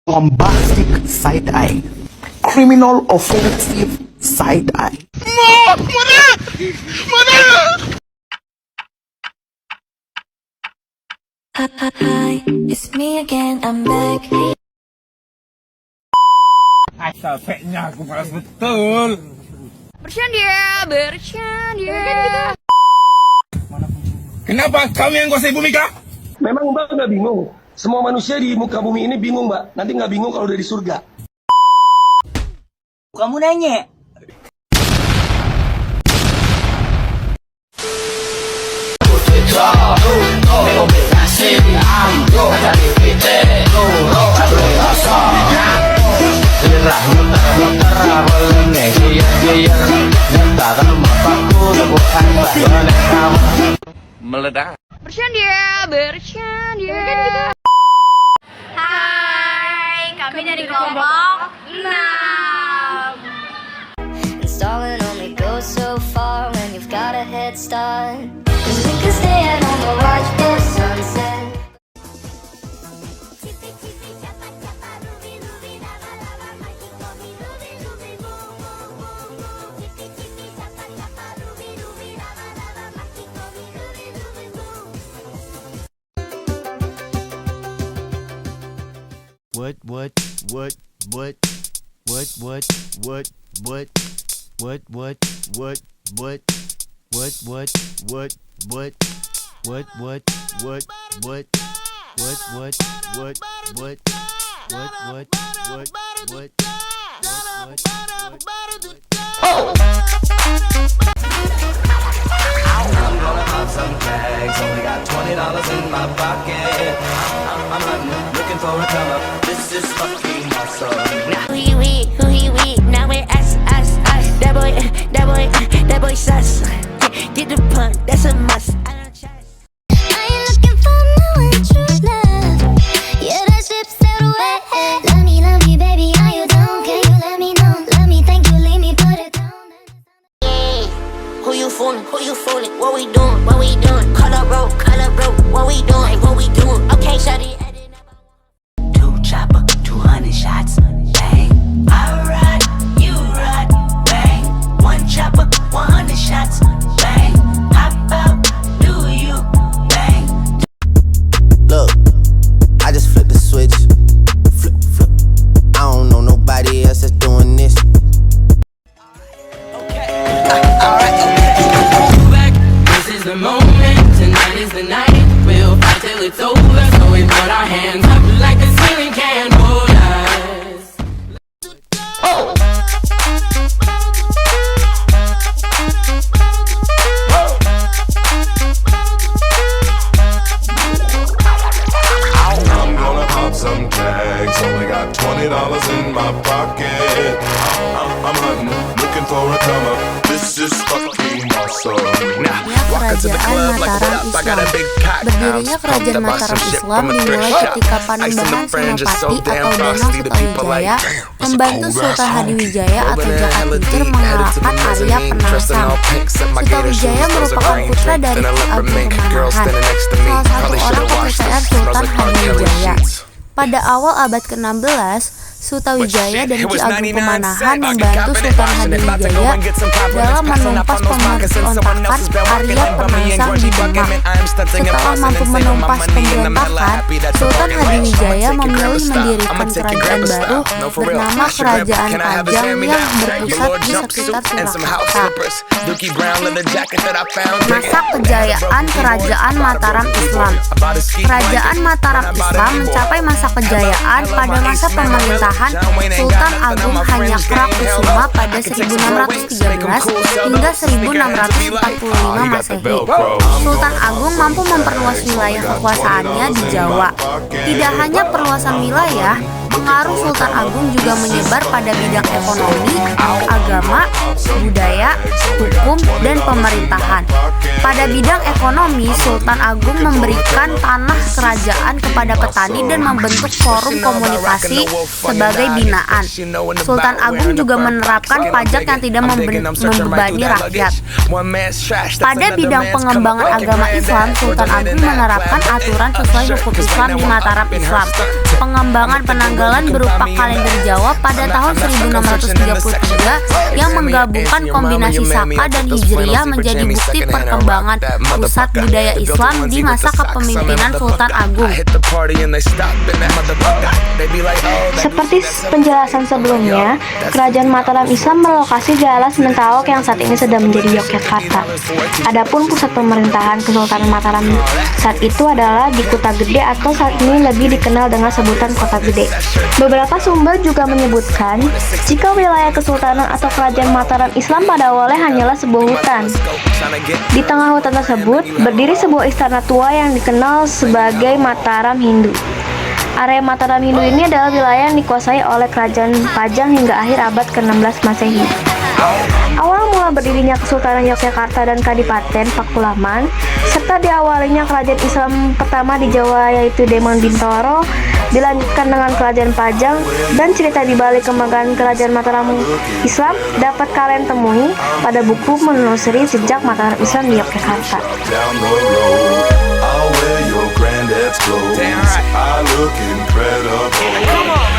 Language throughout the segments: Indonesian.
bombastic side eye, criminal offensive side eye. Hi, it's me again, I'm back. Capeknya aku malas betul. Bercanda. Kenapa kamu yang kuasai bumi kah? Memang Mbak nggak bingung? Semua manusia di muka bumi ini bingung, Mbak. Nanti nggak bingung kalau udah di surga. Kamu nanya. Meledak. Bercanda. Hai, kami dari kelompok 6. Installing only goes so far when you've got a head start. 'Cause we can stay at home and watch the sunset. Some bags, only got $20 in my pocket. I'm hunting, looking for a come up. This is fucking awesome. Who he we, now we're us. That boy sus. Get the punk, that's a must. I don't trust. I ain't looking for no one true love. Yeah, that ship sailed away. Love me, baby, are you down? Can you let me know? Love me, thank you, leave me, put it down. Who you fooling? What we doing? Call up, bro, what we doing? Okay, shawty. Two chopper, 200 shots. Bang. I ride, you ride. Bang. One chopper, 100 shots. Bang. Hop out, do you? Bang. Look, I just flipped the switch. Flip. I don't know nobody else that's doing this. This is the moment, tonight is the night. We'll fight till it's over, so we put our hands up like the ceiling can't hold us. I'm gonna pop some tags, only got $20 in my pocket. I'm hunting, looking for a come up. This is fucking awesome. Kerajaan Mataram Islam. Berdirinya Kerajaan Mataram Islam dimulai ketika Panembahan Senopati atau Danau Sutawijaya membantu Sultan Hadiwijaya atau Jakatincir mengalahkan Arya Penangsang. Sutawijaya merupakan putra dari Ki Ageng Pemanahan, salah satu orang kepercayaan Sultan Hadiwijaya. Pada awal abad ke-16, Sutawijaya dan Ki Ageng Pemanahan membantu Sultan Hadiwijaya dalam menumpas pemberontakan Arya Penangsang di Demak. Setelah mampu menumpas pemberontakan, Sultan Hadiwijaya memilih mendirikan kerajaan baru bernama Kerajaan Pajang yang berpusat di sekitar Surakarta. Masa kejayaan Kerajaan Mataram Islam. Kerajaan Mataram Islam mencapai masa kejayaan pada masa pemerintahan Sultan Agung Hanyakra-Kusuma pada 1613 hingga 1645 Masehi. Sultan Agung mampu memperluas wilayah kekuasaannya di Jawa. Tidak hanya perluasan wilayah, pengaruh Sultan Agung juga menyebar pada bidang ekonomi, agama, budaya, hukum, dan pemerintahan. Pada bidang ekonomi, Sultan Agung memberikan tanah kerajaan kepada petani dan membentuk forum komunikasi sebagai binaan. Sultan Agung juga menerapkan pajak yang tidak membebani rakyat. Pada bidang pengembangan agama Islam, Sultan Agung menerapkan aturan sesuai hukum Islam di Mataram Islam. Pengembangan penanggalan berupa kalender Jawa pada tahun 1633 yang menggabungkan kombinasi Saka dan Hijriyah menjadi bukti perkembangan pusat budaya Islam di masa kepemimpinan Sultan Agung. Seperti penjelasan sebelumnya, Kerajaan Mataram Islam berlokasi di alas Mentawai yang saat ini sedang menjadi Yogyakarta. Adapun pusat pemerintahan Kesultanan Mataram saat itu adalah di Kuta Gede atau saat ini lebih dikenal dengan sebutan Kota Gede. Beberapa sumber juga menyebutkan jika wilayah Kesultanan atau Kerajaan Mataram Islam pada awalnya hanyalah sebuah hutan. Di tengah hutan tersebut berdiri sebuah istana tua yang dikenal sebagai Mataram Hindu. Area Mataram Hindu ini adalah wilayah yang dikuasai oleh Kerajaan Pajang hingga akhir abad ke-16 Masehi. Awal mula berdirinya Kesultanan Yogyakarta dan Kadipaten Pakualaman, serta diawalinya kerajaan Islam pertama di Jawa yaitu Demon Bintoro, dilanjutkan dengan Kerajaan Pajang, dan cerita di balik kembangan Kerajaan Mataram Islam dapat kalian temui pada buku menelusuri sejak Mataram Islam di Yogyakarta.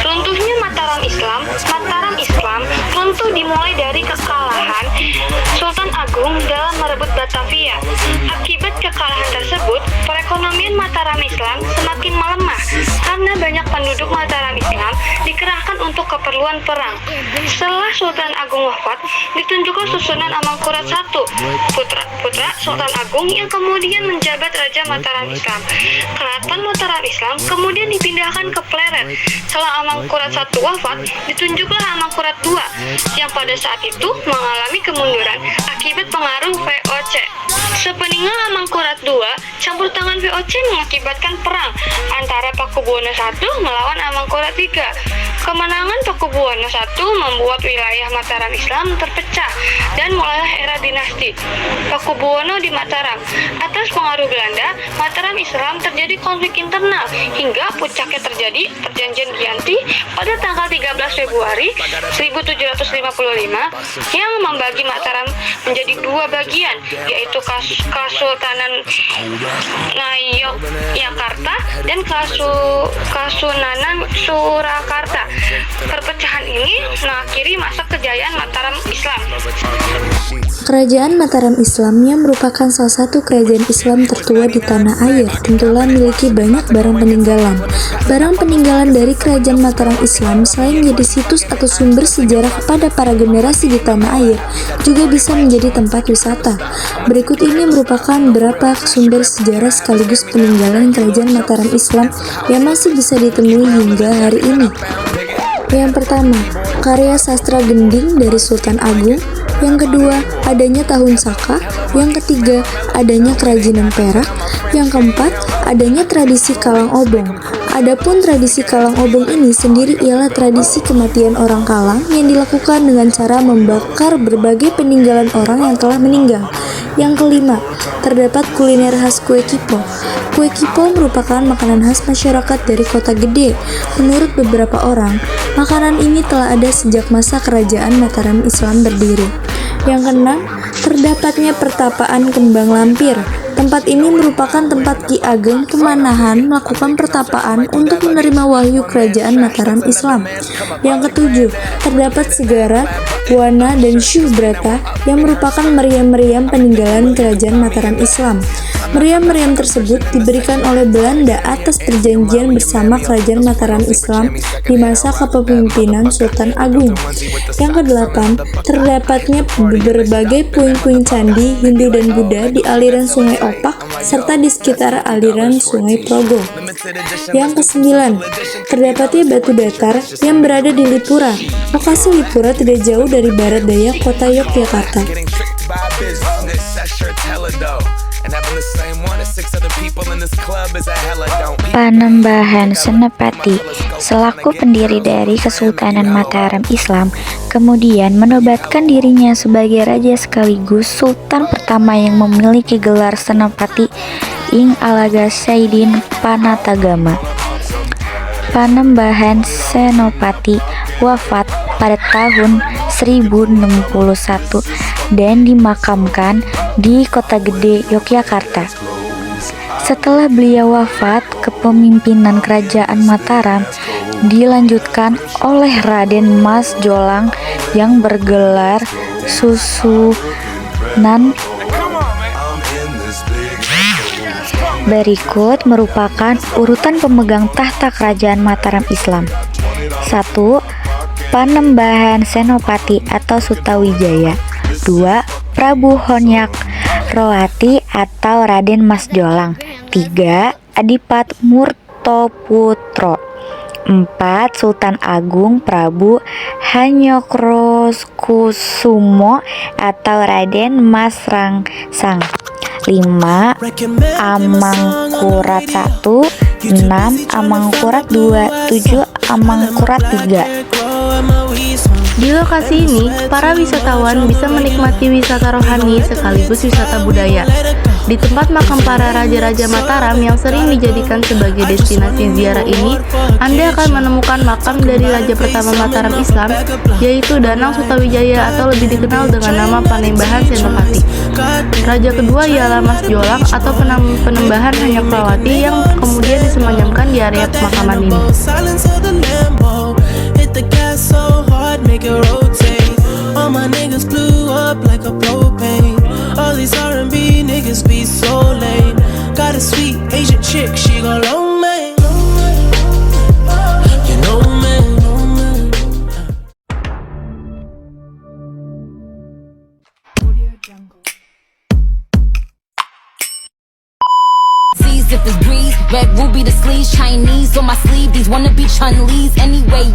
Runtuhnya Mataram Islam runtuh dimulai dari kekalahan Sultan Agung dalam merebut Batavia. Akibat kekalahan tersebut, perekonomian Mataram Islam semakin melemah karena banyak penduduk Mataram Islam dikerahkan untuk keperluan perang. Setelah Sultan Agung wafat, ditunjukkan susunan Amangkurat I, putra Sultan Agung yang kemudian menjabat Raja Mataram Islam. Keraton Mataram Islam kemudian dipindahkan ke Pleret. Setelah Amangkurat I wafat, ditunjuklah Amangkurat II yang pada saat itu mengalami kemunduran akibat pengaruh VOC. Sepeninggal Amangkurat II, campur tangan VOC mengakibatkan perang antara Pakubuwono I melawan Amangkurat III. Kemenangan Pakubuwono I membuat wilayah Mataram Islam terpecah dan mulailah era dinasti Pakubuwono di Mataram. Atas pengaruh Belanda, Mataram Islam terjadi konflik internal hingga puncaknya terjadi Perjanjian Giyanti pada tanggal 13 Februari 1755 yang membagi Mataram menjadi dua bagian, yaitu Kesultanan Ngayogyakarta dan Kasunanan Surakarta. Perpecahan ini mengakhiri masa kejayaan Mataram Islam. Kerajaan Mataram Islam yang merupakan salah satu kerajaan Islam tertua di tanah air tentulah memiliki banyak barang peninggalan. Barang peninggalan dari Kerajaan Mataram Islam selain menjadi situs atau sumber sejarah kepada para generasi di tanah air, juga bisa menjadi tempat wisata. Berikut ini merupakan beberapa sumber sejarah sekaligus peninggalan Kerajaan Mataram Islam yang masih bisa ditemui hingga hari ini. Yang pertama, karya sastra gending dari Sultan Agung. Yang kedua, adanya tahun Saka. Yang ketiga, adanya kerajinan perak. Yang keempat, adanya tradisi kalang obong. Adapun tradisi kalang obong ini sendiri ialah tradisi kematian orang kalang yang dilakukan dengan cara membakar berbagai peninggalan orang yang telah meninggal. Yang kelima, terdapat kuliner khas kue kipo. Kue kipo merupakan makanan khas masyarakat dari Kota Gede. Menurut beberapa orang, makanan ini telah ada sejak masa Kerajaan Mataram Islam berdiri. Yang keenam, terdapatnya pertapaan Kembang Lampir. Tempat ini merupakan tempat Ki Ageng Kemanahan melakukan pertapaan untuk menerima wahyu Kerajaan Mataram Islam. Yang ketujuh, terdapat Segara, Buana, dan Syuhbrata yang merupakan meriam-meriam peninggalan Kerajaan Mataram Islam. Meriam-meriam tersebut diberikan oleh Belanda atas perjanjian bersama Kerajaan Mataram Islam di masa kepemimpinan Sultan Agung. Yang kedelapan, terdapatnya berbagai puing-puing candi Hindu dan Buddha di aliran Sungai Opak serta di sekitar aliran Sungai Progo. Yang kesembilan, terdapatnya batu datar yang berada di Lipura. Lokasi Lipura tidak jauh dari barat daya kota Yogyakarta. Panembahan Senapati selaku pendiri dari Kesultanan Mataram Islam kemudian menobatkan dirinya sebagai raja sekaligus sultan pertama yang memiliki gelar Senapati ing Alaga Saidin Panatagama. Panembahan Senopati wafat pada tahun 1061 dan dimakamkan di Kota Gede, Yogyakarta. Setelah beliau wafat, kepemimpinan Kerajaan Mataram dilanjutkan oleh Raden Mas Jolang yang bergelar Susunan. Berikut merupakan urutan pemegang tahta Kerajaan Mataram Islam. 1. Panembahan Senopati atau Sutawijaya. 2. Prabu Honyak Roati atau Raden Mas Jolang. 3. Adipat Murtoputro. 4. Sultan Agung Prabu Hanyokrokusumo atau Raden Mas Rangsang. 5. Amangkurat 1. 6. Amangkurat 2. 7. Amangkurat 3. Di lokasi ini, para wisatawan bisa menikmati wisata rohani sekaligus wisata budaya. Di tempat makam para raja-raja Mataram yang sering dijadikan sebagai destinasi ziarah ini, Anda akan menemukan makam dari raja pertama Mataram Islam, yaitu Danang Sutawijaya atau lebih dikenal dengan nama Panembahan Senopati. Raja kedua ialah Mas Jolang atau Panembahan Hanyokroati yang kemudian disemayamkan di area pemakaman ini. Make it rotate. All my niggas blew up like a propane. All these R&B niggas be so lame. Got a sweet Asian chick, she gon' long man. You know man, If it's breeze, red ruby the sleeves, Chinese on my sleeve, these wanna be Chun-Li's. Anyway,